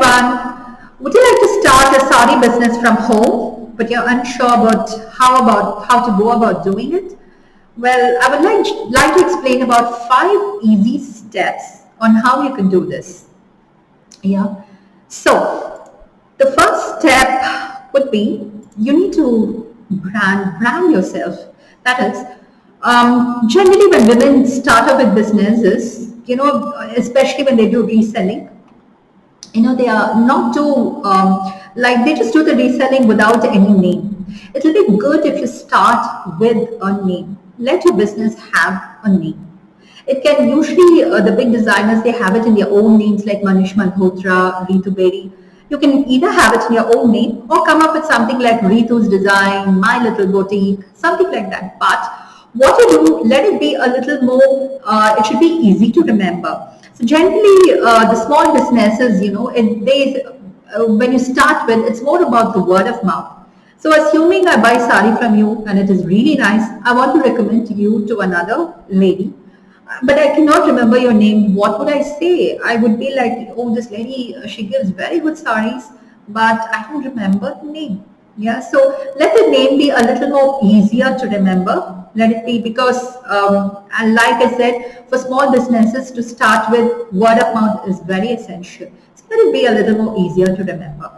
everyone. Would you like to start a sari business from home, but you're unsure about how to go about doing it? Well, I would like to explain about 5 easy steps on how you can do this. Yeah. So the first step would be you need to brand yourself. That is, generally when women start up with businesses, especially when they do reselling, they are not too like they just do the reselling without any name. It will be good if you start with a name. Let your business have a name. It can usually the big designers, they have it in their own names like Manish Malhotra, Ritu Bedi. You can either have it in your own name or come up with something like Ritu's Design, My Little Boutique, something like that. But what you do, let it be a little more, it should be easy to remember. So generally, the small businesses, when you start with, it's more about the word of mouth. So assuming I buy sari from you and it is really nice, I want to recommend you to another lady. But I cannot remember your name. What would I say? I would be like, oh, this lady, she gives very good saris, but I don't remember the name. Yeah, so let the name be a little more easier to remember. Let it be because, and like I said, for small businesses to start with, word of mouth is very essential. So let it be a little more easier to remember.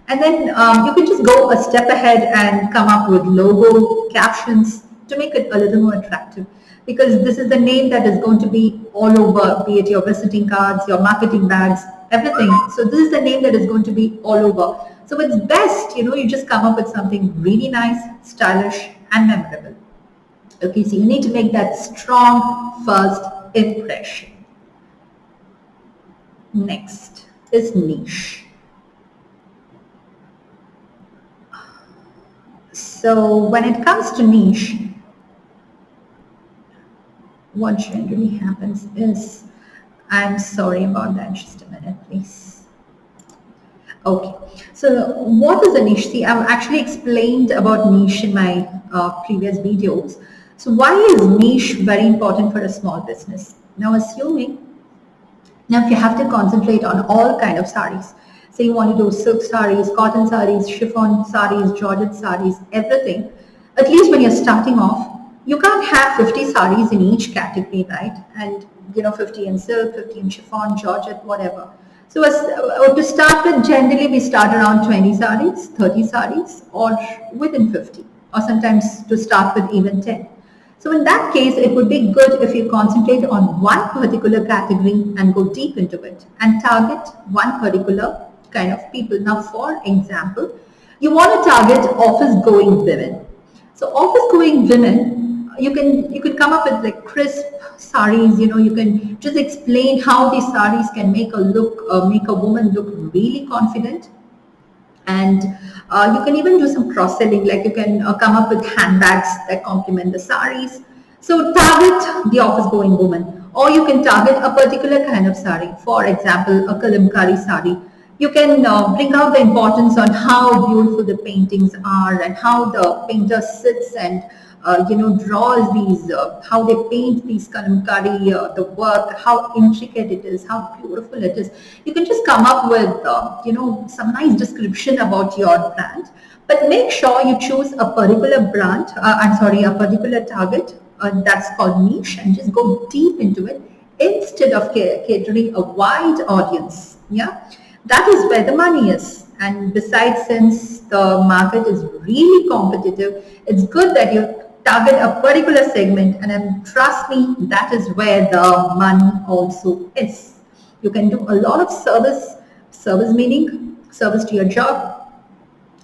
And then you can just go a step ahead and come up with logo, captions to make it a little more attractive. Because this is the name that is going to be all over, be it your visiting cards, your marketing bags, everything. So this is the name that is going to be all over. So it's best, you just come up with something really nice, stylish, and memorable. Okay, so you need to make that strong first impression. Next is niche. So when it comes to niche, what generally happens is, I'm sorry about that, just a minute, please. Okay, so what is a niche? See, I've actually explained about niche in my previous videos. So why is niche very important for a small business? Now if you have to concentrate on all kind of saris, say you want to do silk saris, cotton saris, chiffon saris, georgette saris, everything, at least when you're starting off, you can't have 50 saris in each category, right? And 50 in silk, 50 in chiffon, georgette, whatever. So to start with, generally we start around 20 saris, 30 saris, or within 50, or sometimes to start with even 10. So in that case, it would be good if you concentrate on one particular category and go deep into it and target one particular kind of people. Now, for example, you want to target office-going women. So office-going women, you could come up with like crisp saris. You can just explain how these saris can make a woman look really confident. And you can even do some cross-selling, like you can come up with handbags that complement the saris. So target the office-going woman, or you can target a particular kind of sari. For example, a kalamkari sari. You can bring out the importance on how beautiful the paintings are and how the painter sits and draws these, how they paint these kalamkari, the work, how intricate it is, how beautiful it is. You can just come up with, some nice description about your brand, but make sure you choose a particular a particular target that's called niche, and just go deep into it instead of catering a wide audience. Yeah, that is where the money is. And besides, since the market is really competitive, it's good that you target a particular segment, and then trust me, that is where the money also is. You can do a lot of service meaning service to your job.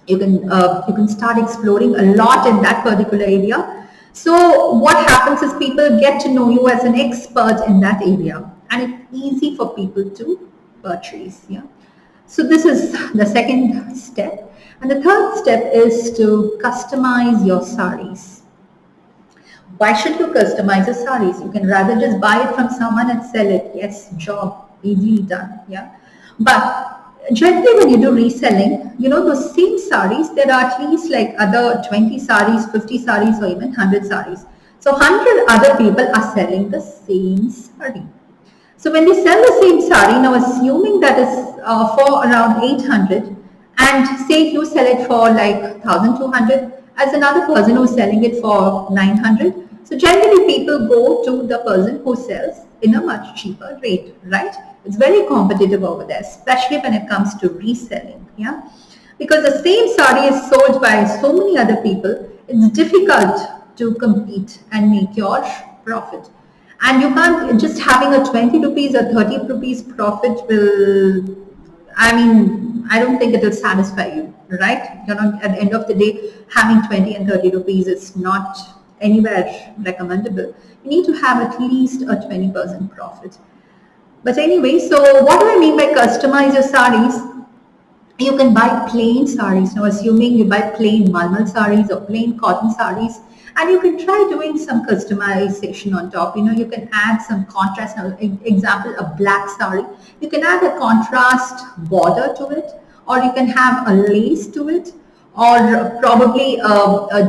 You can start exploring a lot in that particular area. So what happens is people get to know you as an expert in that area, and it's easy for people to purchase. Yeah. So this is the second step, and the third step is to customize your saris. Why should you customize your saris? You can rather just buy it from someone and sell it. Yes, job easily done. Yeah, but generally when you do reselling, those same saris, there are at least like other 20 saris, 50 saris, or even 100 saris. So 100 other people are selling the same sari. So when they sell the same sari, now assuming that is for around 800, and say you sell it for like 1200, as another person who's selling it for 900. So generally people go to the person who sells in a much cheaper rate, right? It's very competitive over there, especially when it comes to reselling, yeah? Because the same sari is sold by so many other people, it's difficult to compete and make your profit. And you can't just having a 20 rupees or 30 rupees profit will, I mean, I don't think it will satisfy you, right? You're not, at the end of the day, having 20 and 30 rupees is not anywhere recommendable. You need to have at least a 20% profit. But anyway, so what do I mean by customize your saris? You can buy plain saris. Now, assuming you buy plain malmal saris or plain cotton saris, and you can try doing some customization on top. You know, you can add some contrast. Now, example, a black sari, you can add a contrast border to it, or you can have a lace to it, or probably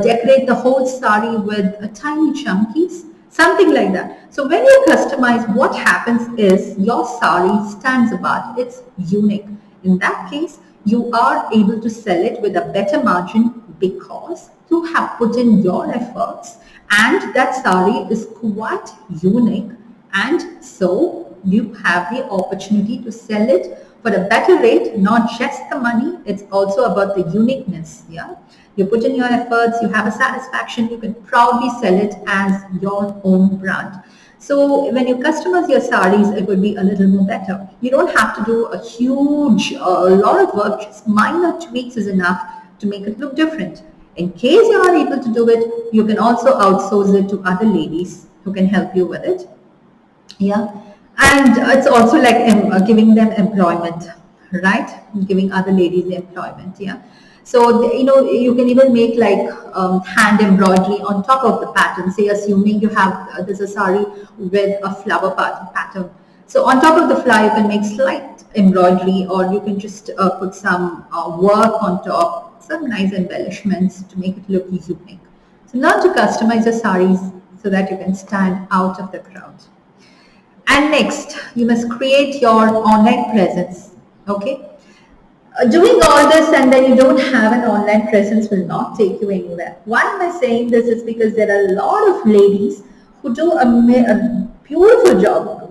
decorate the whole sari with a tiny chunkies, something like that. So when you customize, what happens is your sari stands apart. It's unique. In that case, you are able to sell it with a better margin because you have put in your efforts, and that sari is quite unique, and so you have the opportunity to sell it for a better rate. Not just the money, it's also about the uniqueness. Yeah, you put in your efforts, you have a satisfaction, you can proudly sell it as your own brand. So when you customize your saris, it would be a little more better. You don't have to do a huge, lot of work. Just minor tweaks is enough to make it look different. In case you are able to do it, you can also outsource it to other ladies who can help you with it. Yeah, and it's also like giving them employment, right? Giving other ladies employment. Yeah, so you know, you can even make like hand embroidery on top of the pattern. Say assuming you have there's a sari with a flower pattern, so on top of the flower you can make slight embroidery, or you can just put some work on top, some nice embellishments to make it look unique. So learn to customize your saris so that you can stand out of the crowd. And next, you must create your online presence. Okay. Doing all this and then you don't have an online presence will not take you anywhere. Why am I saying this? Is because there are a lot of ladies who do a beautiful job,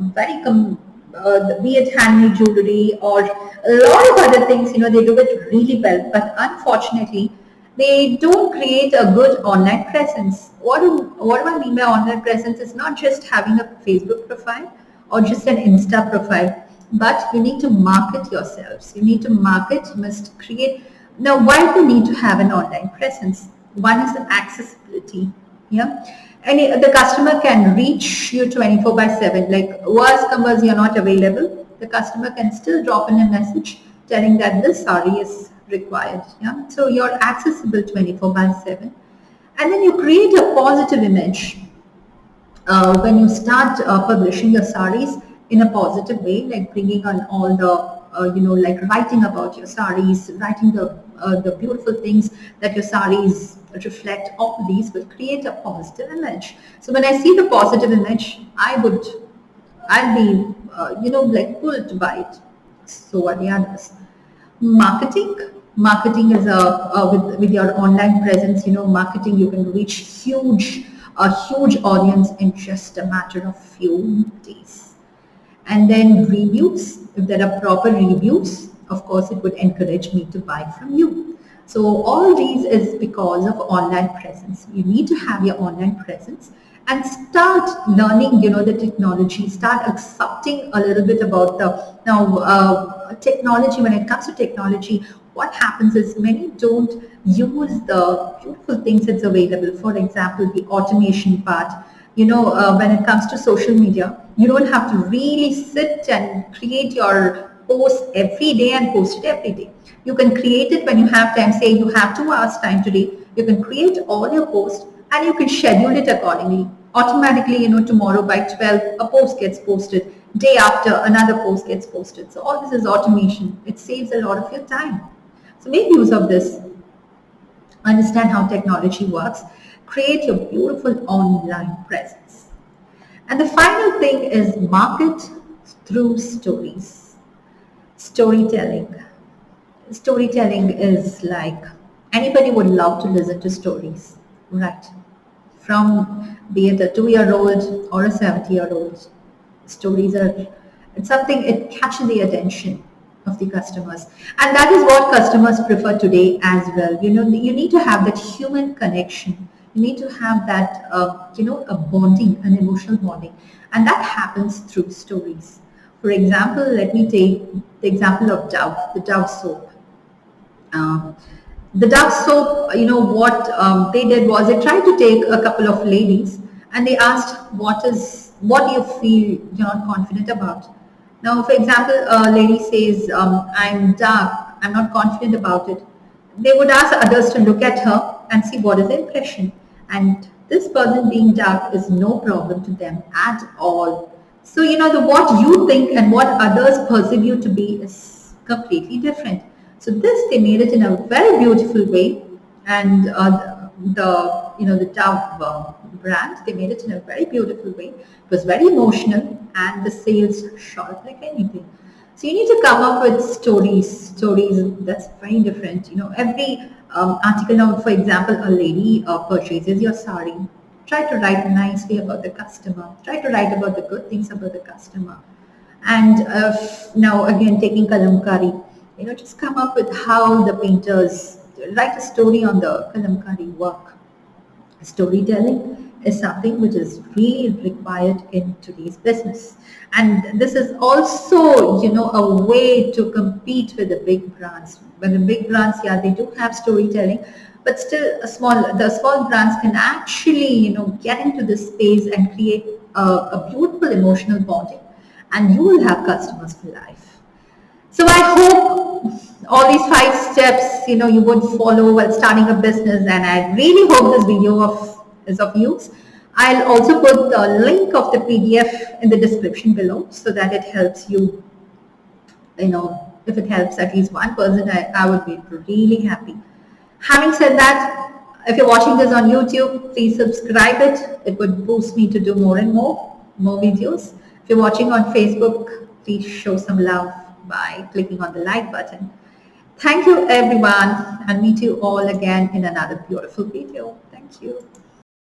be it handmade jewelry or a lot of other things. You know, they do it really well, but unfortunately, they don't create a good online presence. What do I mean by online presence? Is not just having a Facebook profile or just an Insta profile, but you need to market yourselves. You need to market, you must create. Now, why do you need to have an online presence? One is the accessibility. Yeah. The customer can reach you 24/7. Like, worst comes you're not available, the customer can still drop in a message telling that this sari is required. Yeah. So you're accessible 24/7. And then you create a positive image when you start publishing your saris in a positive way, like bringing on all the, like writing about your saris, writing the beautiful things that your saris reflect. All these will create a positive image. So when I see the positive image, I'll be, like pulled by it. So are the others. Marketing is with your online presence. You know, marketing, you can reach a huge audience in just a matter of few days. And then reviews, if there are proper reviews, of course it would encourage me to buy from you. So all these is because of online presence. You need to have your online presence and start learning, the technology, start accepting a little bit about technology. When it comes to technology, what happens is many don't use the beautiful things that's available. For example, the automation part. When it comes to social media, you don't have to really sit and create your post every day and post it every day. You can create it when you have time. Say you have 2 hours time today, you can create all your posts and you can schedule it accordingly. Automatically, tomorrow by 12, a post gets posted. Day after, another post gets posted. So all this is automation. It saves a lot of your time. So make use of this. Understand how technology works. Create your beautiful online presence. And the final thing is market through stories. Storytelling. Storytelling is like anybody would love to listen to stories, right? From be it a 2 year old or a 70-year old. Stories are it's something it catches the attention of the customers. And that is what customers prefer today as well. You need to have that human connection. You need to have that a bonding, an emotional bonding. And that happens through stories. For example, let me take the example of Dove, the Dove soap. Um, the Dove soap, what they did was they tried to take a couple of ladies and they asked, what do you feel you're not confident about? Now, for example, a lady says, I'm dark, I'm not confident about it. They would ask others to look at her and see what is the impression. And this person being dark is no problem to them at all. So, the what you think and what others perceive you to be is completely different. So this they made it in a very beautiful way, and the Dove brand they made it in a very beautiful way. It was very emotional, and the sales shot up like anything. So you need to come up with stories that's very different. Every article now, for example, a lady purchases your sari. Try to write nicely about the customer. Try to write about the good things about the customer. And now again, taking kalamkari, just come up with how the painters write a story on the kalamkari work. Storytelling is something which is really required in today's business. And this is also, a way to compete with the big brands. When the big brands, yeah, they do have storytelling, but still the small brands can actually, get into this space and create a beautiful emotional bonding, and you will have customers for life. So I hope all these 5 steps, you would follow while starting a business, and I really hope this video is of use. I'll also put the link of the PDF in the description below so that it helps you, if it helps at least one person, I would be really happy. Having said that, if you're watching this on YouTube, please subscribe it. It would boost me to do more and more videos. If you're watching on Facebook, please show some love by clicking on the like button. Thank you everyone, and meet you all again in another beautiful video. Thank you.